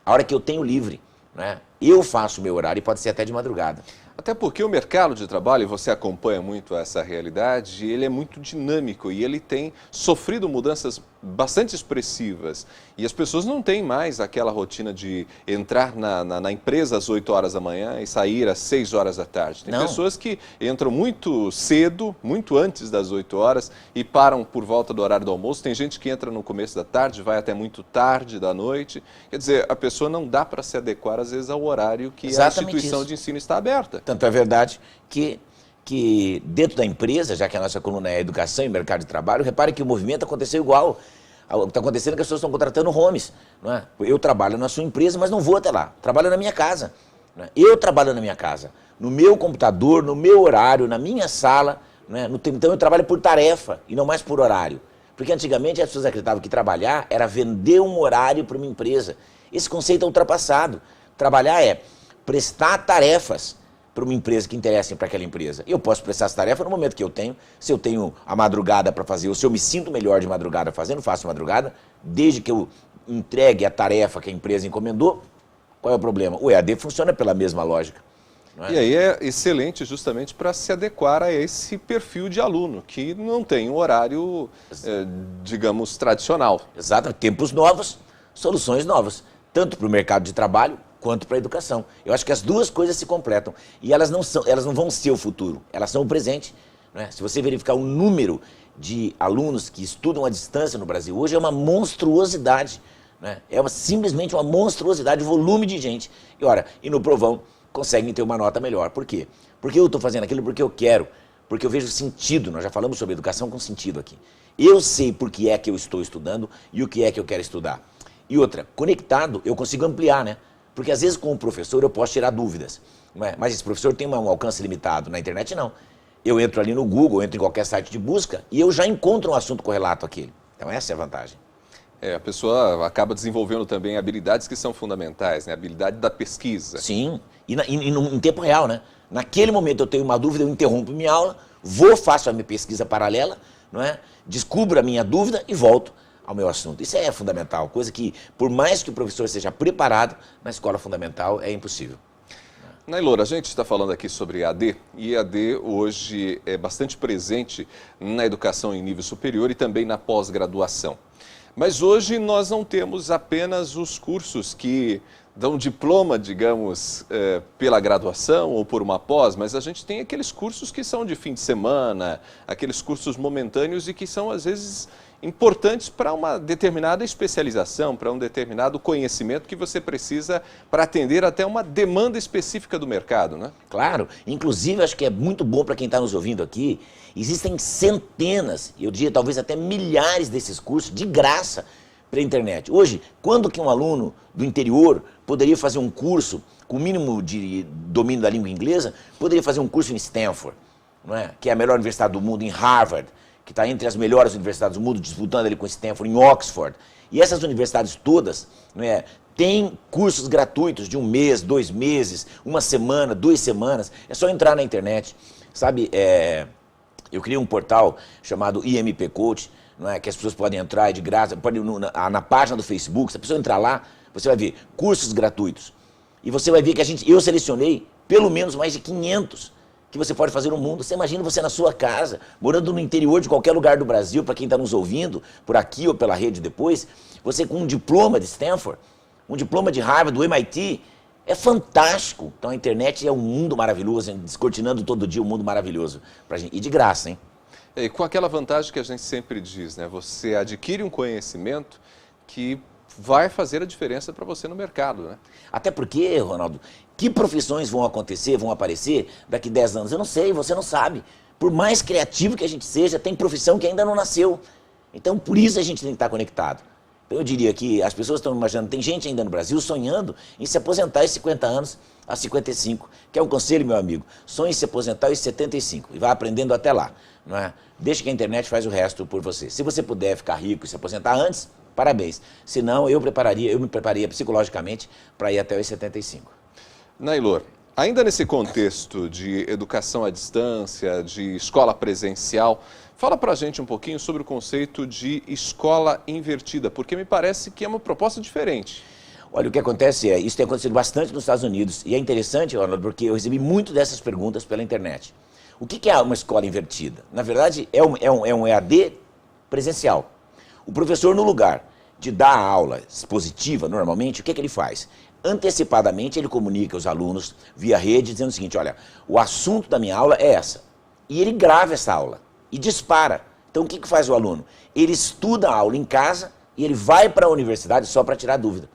a hora que eu tenho livre, né? Eu faço o meu horário e pode ser até de madrugada. Até porque o mercado de trabalho, e você acompanha muito essa realidade, ele é muito dinâmico e ele tem sofrido mudanças bastante expressivas. E as pessoas não têm mais aquela rotina de entrar na empresa às 8 horas da manhã e sair às 6 horas da tarde. Tem pessoas que entram muito cedo, muito antes das 8 horas e param por volta do horário do almoço. Tem gente que entra no começo da tarde, vai até muito tarde da noite. Quer dizer, a pessoa não dá para se adequar às vezes ao horário que Exatamente a instituição isso. de ensino está aberta. Tanto é verdade que dentro da empresa, já que a nossa coluna é educação e mercado de trabalho, repare que o movimento aconteceu igual. O que está acontecendo é que as pessoas estão contratando homes. Não é? Eu trabalho na sua empresa, mas não vou até lá. Trabalho na minha casa. Não é? Eu trabalho na minha casa, no meu computador, no meu horário, na minha sala. Não é? Então eu trabalho por tarefa e não mais por horário. Porque antigamente as pessoas acreditavam que trabalhar era vender um horário para uma empresa. Esse conceito é ultrapassado. Trabalhar é prestar tarefas para uma empresa que interessa para aquela empresa. Eu posso prestar essa tarefa no momento que eu tenho. Se eu tenho a madrugada para fazer, ou se eu me sinto melhor de madrugada fazendo, faço madrugada, desde que eu entregue a tarefa que a empresa encomendou. Qual é o problema? O EAD funciona pela mesma lógica. Não é? E aí é excelente justamente para se adequar a esse perfil de aluno, que não tem um horário, digamos, tradicional. Exato, tempos novos, soluções novas, tanto para o mercado de trabalho, quanto para a educação. Eu acho que as duas coisas se completam. E elas não vão ser o futuro, elas são o presente. Né? Se você verificar o número de alunos que estudam à distância no Brasil hoje, é uma monstruosidade. Né? Simplesmente uma monstruosidade, o volume de gente. E no provão conseguem ter uma nota melhor. Por quê? Porque eu estou fazendo aquilo porque eu quero, porque eu vejo sentido. Nós já falamos sobre educação com sentido aqui. Eu sei por que é que eu estou estudando e o que é que eu quero estudar. E outra, conectado, eu consigo ampliar, né? Porque às vezes com o professor eu posso tirar dúvidas, não é? Mas esse professor tem um alcance limitado, na internet não. Eu entro ali no Google, entro em qualquer site de busca e eu já encontro um assunto correlato àquele. Então essa é a vantagem. A pessoa acaba desenvolvendo também habilidades que são fundamentais, né? A habilidade da pesquisa. Sim, em tempo real, né? Naquele momento eu tenho uma dúvida, eu interrompo minha aula, faço a minha pesquisa paralela, não é? Descubro a minha dúvida e volto ao meu assunto. Isso é fundamental, coisa que, por mais que o professor seja preparado, na escola fundamental é impossível. Nailor, a gente está falando aqui sobre EAD, e EAD hoje é bastante presente na educação em nível superior e também na pós-graduação. Mas hoje nós não temos apenas os cursos que dão diploma, digamos, pela graduação ou por uma pós, mas a gente tem aqueles cursos que são de fim de semana, aqueles cursos momentâneos e que são, às vezes, importantes para uma determinada especialização, para um determinado conhecimento que você precisa para atender até uma demanda específica do mercado, né? Claro, inclusive acho que é muito bom para quem está nos ouvindo aqui, existem centenas, eu diria talvez até milhares desses cursos de graça pela internet. Hoje, quando que um aluno do interior poderia fazer um curso com o mínimo de domínio da língua inglesa, poderia fazer um curso em Stanford, não é? Que é a melhor universidade do mundo, em Harvard, que está entre as melhores universidades do mundo, disputando ali com Stanford, em Oxford. E essas universidades todas, não é, têm cursos gratuitos de 1 mês, 2 meses, 1 semana, 2 semanas. É só entrar na internet. Sabe, eu criei um portal chamado IMP Coach, não é, que as pessoas podem entrar de graça, pode na página do Facebook, se a pessoa entrar lá, você vai ver cursos gratuitos. E você vai ver que eu selecionei pelo menos mais de 500 que você pode fazer no mundo. Você imagina você na sua casa, morando no interior de qualquer lugar do Brasil, para quem está nos ouvindo, por aqui ou pela rede depois, você com um diploma de Stanford, um diploma de Harvard, do MIT, é fantástico. Então a internet é um mundo maravilhoso, descortinando todo dia um mundo maravilhoso pra gente. E de graça, hein? E com aquela vantagem que a gente sempre diz, né? Você adquire um conhecimento que vai fazer a diferença para você no mercado, né? Até porque, Ronaldo, que profissões vão acontecer, vão aparecer daqui 10 anos? Eu não sei, você não sabe. Por mais criativo que a gente seja, tem profissão que ainda não nasceu. Então, por isso a gente tem que estar conectado. Então, eu diria que as pessoas estão imaginando, tem gente ainda no Brasil sonhando em se aposentar aos 50 anos, aos 55. Que é o conselho, meu amigo, sonhe em se aposentar aos 75 e vai aprendendo até lá. Não é? Deixa que a internet faz o resto por você. Se você puder ficar rico e se aposentar antes, parabéns. Se não, eu me prepararia psicologicamente para ir até os 75. Nailor, ainda nesse contexto de educação à distância, de escola presencial, fala pra gente um pouquinho sobre o conceito de escola invertida, porque me parece que é uma proposta diferente. Olha, o que acontece isso tem acontecido bastante nos Estados Unidos, e é interessante, Ronaldo, porque eu recebi muito dessas perguntas pela internet. O que é uma escola invertida? Na verdade, é um EAD presencial. O professor, no lugar de dar a aula expositiva, normalmente, o que ele faz? Antecipadamente, ele comunica aos alunos via rede, dizendo o seguinte, olha, o assunto da minha aula é essa. E ele grava essa aula e dispara. Então, o que faz o aluno? Ele estuda a aula em casa e ele vai para a universidade só para tirar dúvida.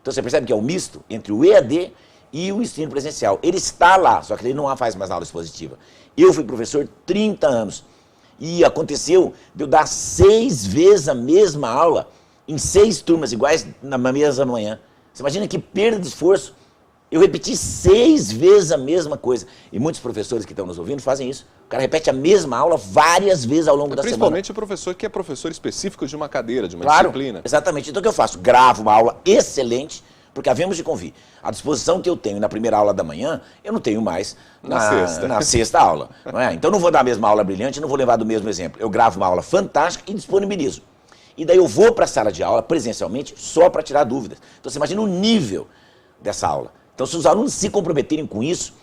Então, você percebe que é um misto entre o EAD e o ensino presencial. Ele está lá, só que ele não faz mais aula expositiva. Eu fui professor 30 anos e aconteceu de eu dar 6 vezes a mesma aula em 6 turmas iguais na mesma manhã. Você imagina que perda de esforço? Eu repeti 6 vezes a mesma coisa. E muitos professores que estão nos ouvindo fazem isso. O cara repete a mesma aula várias vezes ao longo da semana. Principalmente o professor que é professor específico de uma cadeira, de uma disciplina. Exatamente. Então o que eu faço? Gravo uma aula excelente, porque havemos de convir. A disposição que eu tenho na primeira aula da manhã, eu não tenho mais na sexta aula. Não é? Então eu não vou dar a mesma aula brilhante, não vou levar do mesmo exemplo. Eu gravo uma aula fantástica e disponibilizo. E daí eu vou para a sala de aula, presencialmente, só para tirar dúvidas. Então você imagina o nível dessa aula. Então se os alunos se comprometerem com isso,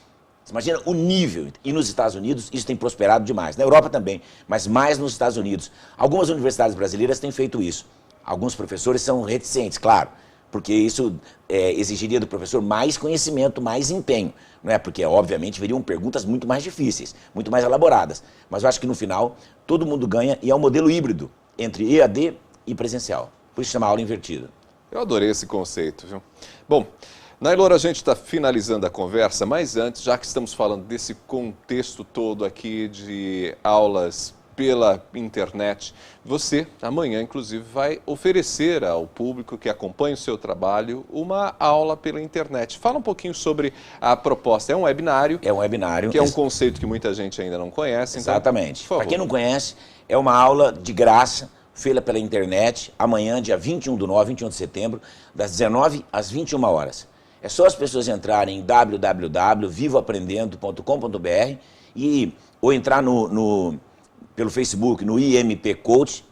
você imagina o nível. E nos Estados Unidos isso tem prosperado demais. Na Europa também, mas mais nos Estados Unidos. Algumas universidades brasileiras têm feito isso. Alguns professores são reticentes, claro, porque isso exigiria do professor mais conhecimento, mais empenho. Não é? Porque, obviamente, viriam perguntas muito mais difíceis, muito mais elaboradas. Mas eu acho que, no final, todo mundo ganha e é um modelo híbrido entre EAD e presencial. Por isso chama aula invertida. Eu adorei esse conceito, viu? Bom, Naylor, a gente está finalizando a conversa, mas antes, já que estamos falando desse contexto todo aqui de aulas pela internet, você, amanhã, inclusive, vai oferecer ao público que acompanha o seu trabalho uma aula pela internet. Fala um pouquinho sobre a proposta. É um webinário. É um webinário. Que é um conceito que muita gente ainda não conhece. Exatamente. Então, para quem não conhece, é uma aula de graça, feita pela internet, amanhã, dia 21/9, 21 de setembro, das 19 às 21 horas. É só as pessoas entrarem em www.vivoaprendendo.com.br ou entrar pelo Facebook, no IMP Coach,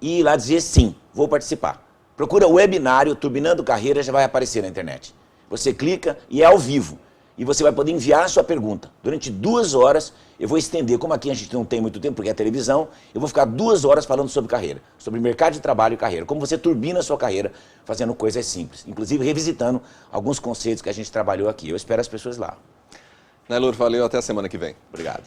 e ir lá dizer sim, vou participar. Procura o webinário Turbinando Carreira, já vai aparecer na internet. Você clica e é ao vivo. E você vai poder enviar a sua pergunta. Durante 2 horas, eu vou estender, como aqui a gente não tem muito tempo, porque é televisão, eu vou ficar 2 horas falando sobre carreira, sobre mercado de trabalho e carreira, como você turbina a sua carreira fazendo coisas simples, inclusive revisitando alguns conceitos que a gente trabalhou aqui. Eu espero as pessoas lá. Naylor, valeu, até a semana que vem. Obrigado.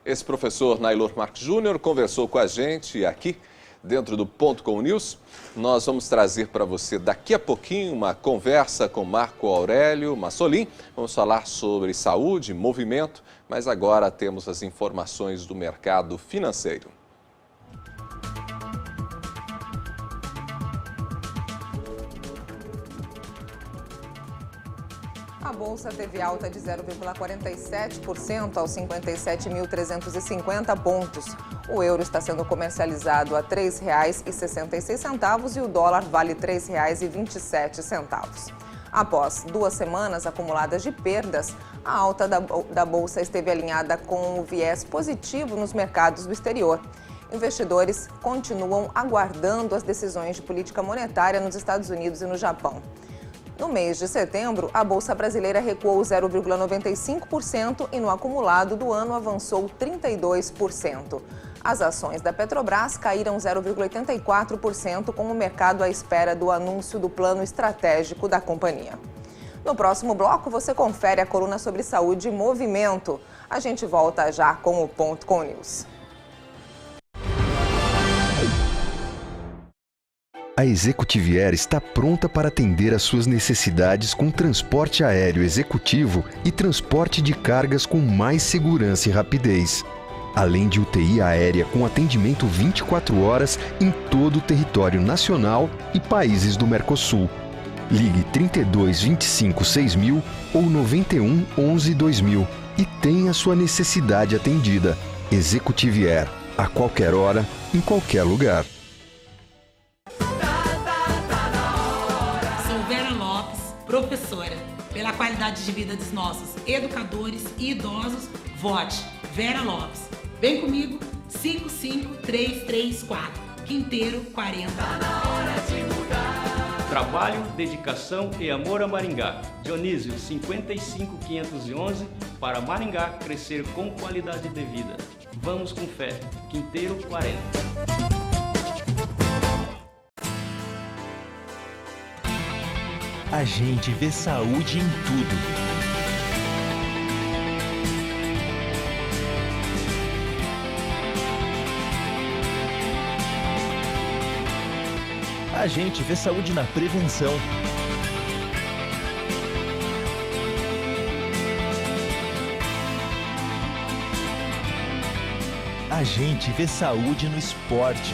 Esse professor Naylor Marques Júnior conversou com a gente aqui dentro do Ponto Com News. Nós vamos trazer para você daqui a pouquinho uma conversa com Marco Aurélio Massolin. Vamos falar sobre saúde, movimento, mas agora temos as informações do mercado financeiro. A Bolsa teve alta de 0,47% aos 57.350 pontos. O euro está sendo comercializado a R$ 3,66 e o dólar vale R$ 3,27. Após 2 semanas acumuladas de perdas, a alta da Bolsa esteve alinhada com o viés positivo nos mercados do exterior. Investidores continuam aguardando as decisões de política monetária nos Estados Unidos e no Japão. No mês de setembro, a Bolsa Brasileira recuou 0,95% e no acumulado do ano avançou 32%. As ações da Petrobras caíram 0,84% com o mercado à espera do anúncio do plano estratégico da companhia. No próximo bloco, você confere a coluna sobre saúde e movimento. A gente volta já com o Ponto Com News. A Executivier está pronta para atender às suas necessidades com transporte aéreo executivo e transporte de cargas com mais segurança e rapidez. Além de UTI aérea com atendimento 24 horas em todo o território nacional e países do Mercosul. Ligue 32 25 6000 ou 91 11 2000 e tenha sua necessidade atendida. Executivier, a qualquer hora, em qualquer lugar. Professora, pela qualidade de vida dos nossos educadores e idosos, vote Vera Lopes. Vem comigo, 55334, Quinteiro 40. Tá na hora de mudar. Trabalho, dedicação e amor a Maringá. Dionísio 55511, para Maringá crescer com qualidade de vida. Vamos com fé, Quinteiro 40. A gente vê saúde em tudo. A gente vê saúde na prevenção. A gente vê saúde no esporte.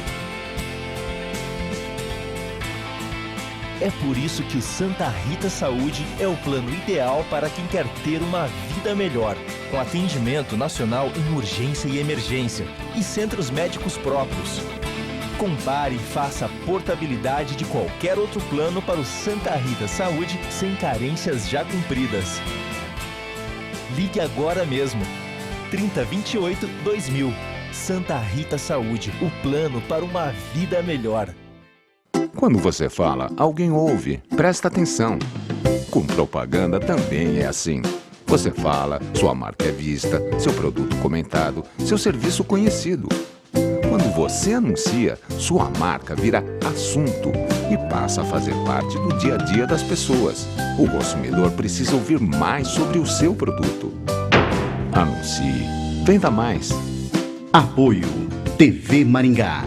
É por isso que o Santa Rita Saúde é o plano ideal para quem quer ter uma vida melhor, com atendimento nacional em urgência e emergência e centros médicos próprios. Compare e faça a portabilidade de qualquer outro plano para o Santa Rita Saúde sem carências já cumpridas. Ligue agora mesmo. 3028-2000. Santa Rita Saúde, o plano para uma vida melhor. Quando você fala, alguém ouve, presta atenção. Com propaganda também é assim. Você fala, sua marca é vista, seu produto comentado, seu serviço conhecido. Quando você anuncia, sua marca vira assunto e passa a fazer parte do dia a dia das pessoas. O consumidor precisa ouvir mais sobre o seu produto. Anuncie. Venda mais. Apoio TV Maringá.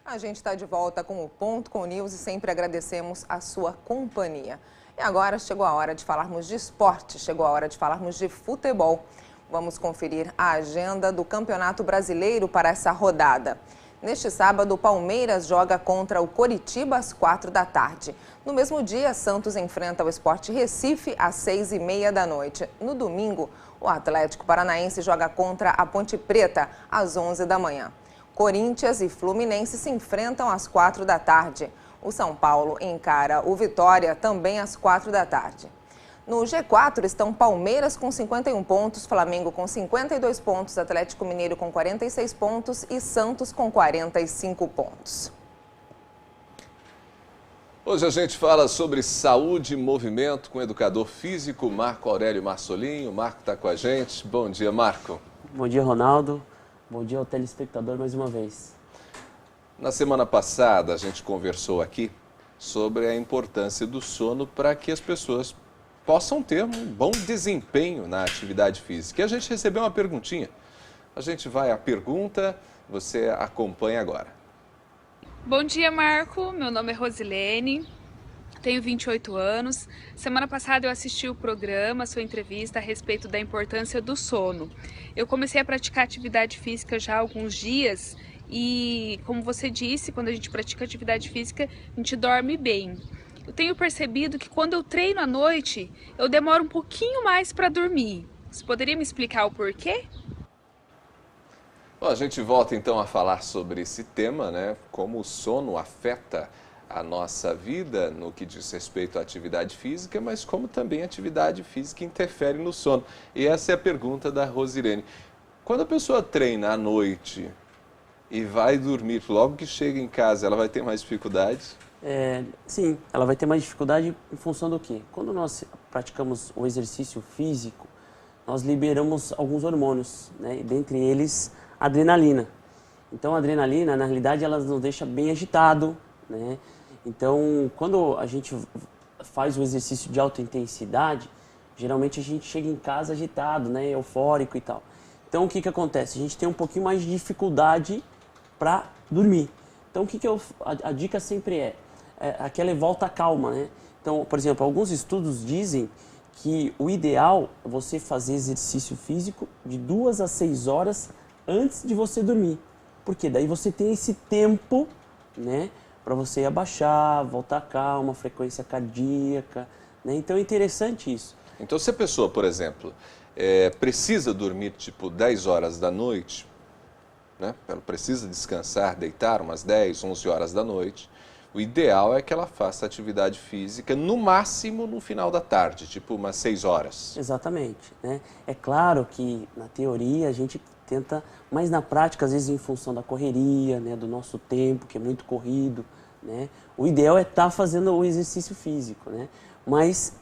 A gente está de volta com o Ponto com News e sempre agradecemos a sua companhia. E agora chegou a hora de falarmos de esporte, chegou a hora de falarmos de futebol. Vamos conferir a agenda do Campeonato Brasileiro para essa rodada. Neste sábado, o Palmeiras joga contra o Coritiba às 4 da tarde. No mesmo dia, Santos enfrenta o Sport Recife às 6h30 da noite. No domingo, o Atlético Paranaense joga contra a Ponte Preta às 11 da manhã. Corinthians e Fluminense se enfrentam às 4 da tarde. O São Paulo encara o Vitória também às 4 da tarde. No G4 estão Palmeiras com 51 pontos, Flamengo com 52 pontos, Atlético Mineiro com 46 pontos e Santos com 45 pontos. Hoje a gente fala sobre saúde e movimento com o educador físico Marco Aurélio Marsolim. O Marco está com a gente. Bom dia, Marco. Bom dia, Ronaldo. Bom dia ao telespectador mais uma vez. Na semana passada, a gente conversou aqui sobre a importância do sono para que as pessoas possam ter um bom desempenho na atividade física. E a gente recebeu uma perguntinha. A gente vai à pergunta, você acompanha agora. Bom dia, Marco. Meu nome é Rosilene, tenho 28 anos. Semana passada eu assisti o programa, a sua entrevista a respeito da importância do sono. Eu comecei a praticar atividade física já há alguns dias e, como você disse, quando a gente pratica atividade física, a gente dorme bem. Eu tenho percebido que quando eu treino à noite, eu demoro um pouquinho mais para dormir. Você poderia me explicar o porquê? Bom, a gente volta então a falar sobre esse tema, né? Como o sono afeta a nossa vida no que diz respeito à atividade física, mas como também a atividade física interfere no sono. E essa é a pergunta da Rosilene. Quando a pessoa treina à noite e vai dormir, logo que chega em casa, ela vai ter mais dificuldades? Sim, ela vai ter mais dificuldade em função do quê? Quando nós praticamos o exercício físico, nós liberamos alguns hormônios, né? E dentre eles, a adrenalina. Então, a adrenalina, na realidade, ela nos deixa bem agitado, né? Então, quando a gente faz o exercício de alta intensidade, geralmente a gente chega em casa agitado, né? Eufórico e tal. Então, o que que acontece? A gente tem um pouquinho mais de dificuldade para dormir. Então, o que que a dica sempre é aquela volta à calma, né? Então, por exemplo, alguns estudos dizem que o ideal é você fazer exercício físico de 2 a 6 horas antes de você dormir. Porque daí você tem esse tempo, né, para você abaixar, voltar à calma, frequência cardíaca, né? Então é interessante isso. Então, se a pessoa, por exemplo, precisa dormir tipo 10 horas da noite, né? Ela precisa descansar, deitar umas 10, 11 horas da noite, o ideal é que ela faça atividade física no máximo no final da tarde, tipo umas 6 horas. Exatamente, né? É claro que na teoria a gente tenta, mas na prática, às vezes em função da correria, né, do nosso tempo, que é muito corrido, né? O ideal é estar fazendo o exercício físico, né? Mas,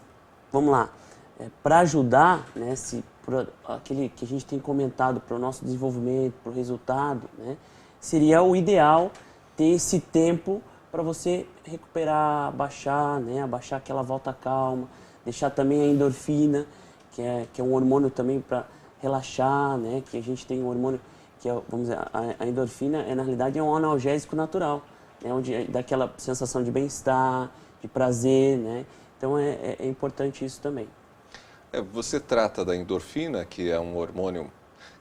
vamos lá, para ajudar, né, aquele que a gente tem comentado para o nosso desenvolvimento, para o resultado, né, seria o ideal ter esse tempo para você recuperar, abaixar, né? Abaixar aquela volta calma, deixar também a endorfina, que é um hormônio também para relaxar, né? Que a gente tem um hormônio que é, vamos dizer, a endorfina na realidade é um analgésico natural, né? Onde dá aquela sensação de bem-estar, de prazer, né? Então é importante isso também. Você trata da endorfina, que é um hormônio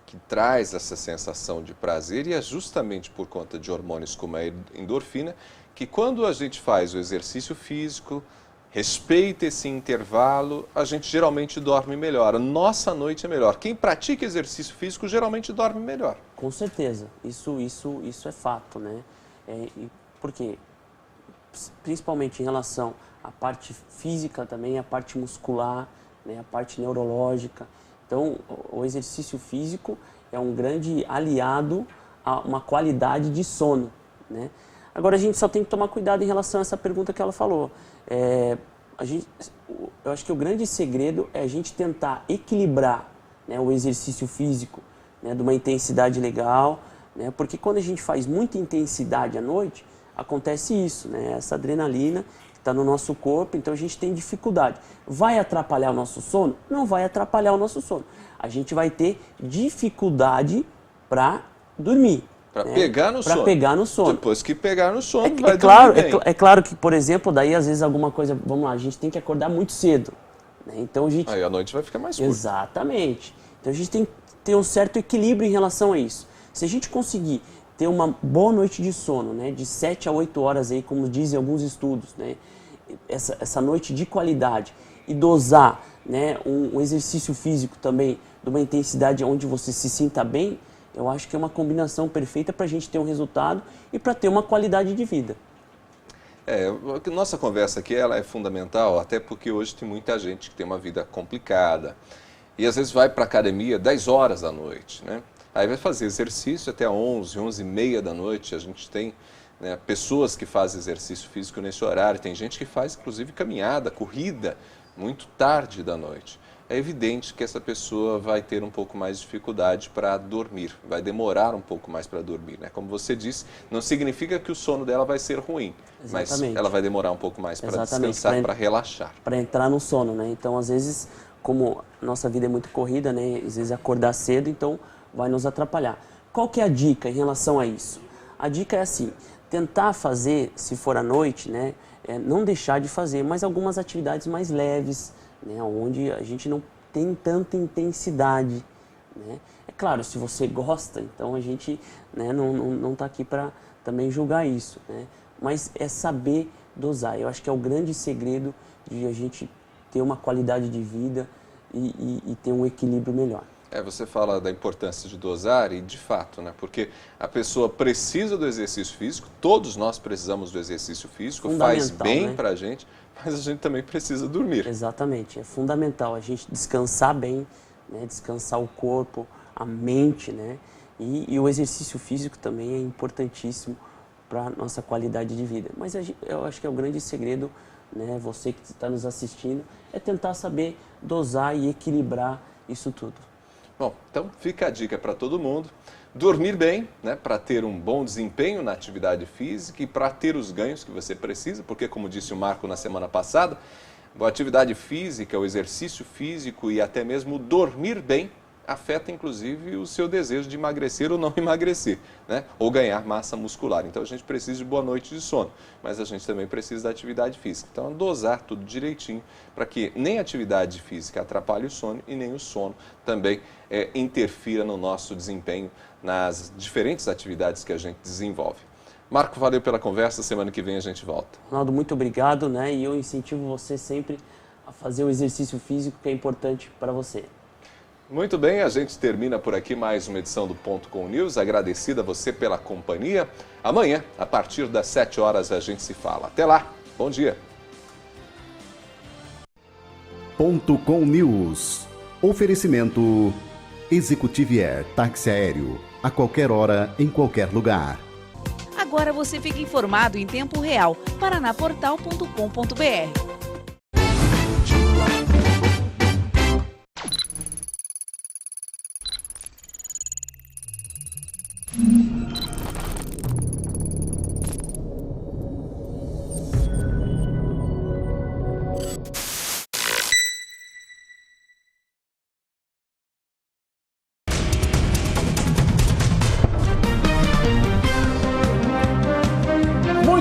que traz essa sensação de prazer, e é justamente por conta de hormônios como a endorfina que quando a gente faz o exercício físico, respeita esse intervalo, a gente geralmente dorme melhor. A nossa noite é melhor. Quem pratica exercício físico geralmente dorme melhor. Com certeza, isso é fato, né? Porque, principalmente em relação à parte física também, a parte muscular, né? A parte neurológica. Então, o exercício físico é um grande aliado a uma qualidade de sono, né? Agora, a gente só tem que tomar cuidado em relação a essa pergunta que ela falou. Eu acho que o grande segredo é a gente tentar equilibrar, né, o exercício físico, né, de uma intensidade legal, né, porque quando a gente faz muita intensidade à noite, acontece isso, né, essa adrenalina que está no nosso corpo, então a gente tem dificuldade. Vai atrapalhar o nosso sono? Não vai atrapalhar o nosso sono. A gente vai ter dificuldade para dormir. Para pegar no sono. Para pegar no sono. Depois que pegar no sono, vai claro, dormir bem. É claro que, por exemplo, daí às vezes alguma coisa, vamos lá, a gente tem que acordar muito cedo, né? Então a gente... Aí a noite vai ficar mais curta. Exatamente. Então a gente tem que ter um certo equilíbrio em relação a isso. Se a gente conseguir ter uma boa noite de sono, né, de 7 a 8 horas aí, como dizem alguns estudos, né, essa noite de qualidade, e dosar, né, um exercício físico também de uma intensidade onde você se sinta bem, eu acho que é uma combinação perfeita para a gente ter um resultado e para ter uma qualidade de vida. Nossa conversa aqui ela é fundamental, até porque hoje tem muita gente que tem uma vida complicada e às vezes vai para a academia 10 horas da noite, né? Aí vai fazer exercício até 11, 11h30 da noite. A gente tem, né, pessoas que fazem exercício físico nesse horário, tem gente que faz inclusive caminhada, corrida, muito tarde da noite. É evidente que essa pessoa vai ter um pouco mais de dificuldade para dormir, vai demorar um pouco mais para dormir, né? Como você disse, não significa que o sono dela vai ser ruim, Exatamente. mas ela vai demorar um pouco mais para descansar, para relaxar. Para entrar no sono, né? Então, às vezes, como nossa vida é muito corrida, né? Às vezes acordar cedo, então vai nos atrapalhar. Qual que é a dica em relação a isso? A dica é assim, tentar fazer, se for à noite, né? Não deixar de fazer, mas algumas atividades mais leves, né, onde a gente não tem tanta intensidade, né? É claro, se você gosta, então a gente, né, não está aqui para também julgar isso, né? Mas é saber dosar. Eu acho que é o grande segredo de a gente ter uma qualidade de vida e ter um equilíbrio melhor. Você fala da importância de dosar e de fato, né? Porque a pessoa precisa do exercício físico, todos nós precisamos do exercício físico, faz bem, né, para a gente, mas a gente também precisa dormir. Exatamente, é fundamental a gente descansar bem, né? Descansar o corpo, a mente, né? E o exercício físico também é importantíssimo para a nossa qualidade de vida. Mas eu acho que é o grande segredo, né? Você que está nos assistindo, é tentar saber dosar e equilibrar isso tudo. Bom, então fica a dica para todo mundo. Dormir bem, né, para ter um bom desempenho na atividade física e para ter os ganhos que você precisa, porque como disse o Marco na semana passada, a atividade física, o exercício físico e até mesmo dormir bem afeta inclusive o seu desejo de emagrecer ou não emagrecer, né? Ou ganhar massa muscular. Então a gente precisa de boa noite de sono, mas a gente também precisa da atividade física. Então dosar tudo direitinho para que nem a atividade física atrapalhe o sono e nem o sono também interfira no nosso desempenho nas diferentes atividades que a gente desenvolve. Marco, valeu pela conversa, semana que vem a gente volta. Ronaldo, muito obrigado, né? E eu incentivo você sempre a fazer o exercício físico que é importante para você. Muito bem, a gente termina por aqui mais uma edição do Ponto com News. Agradecido a você pela companhia. Amanhã, a partir das 7 horas, a gente se fala. Até lá, bom dia. Ponto com News. Oferecimento Executivier, táxi aéreo. A qualquer hora, em qualquer lugar. Agora você fica informado em tempo real. Paranaportal.com.br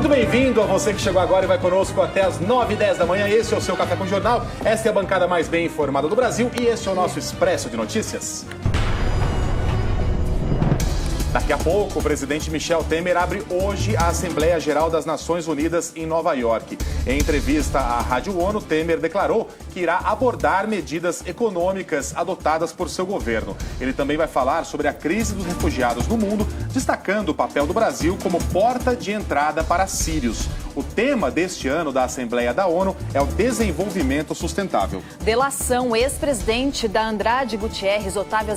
Muito bem-vindo a você que chegou agora e vai conosco até as 9h10 da manhã. Esse é o seu Café com Jornal. Esta é a bancada mais bem informada do Brasil e este é o nosso Expresso de Notícias. Daqui a pouco, o presidente Michel Temer abre hoje a Assembleia Geral das Nações Unidas em Nova York. Em entrevista à Rádio ONU, Temer declarou que irá abordar medidas econômicas adotadas por seu governo. Ele também vai falar sobre a crise dos refugiados no mundo, destacando o papel do Brasil como porta de entrada para sírios. O tema deste ano da Assembleia da ONU é o desenvolvimento sustentável. Delação, ex-presidente da Andrade Gutierrez, Otávio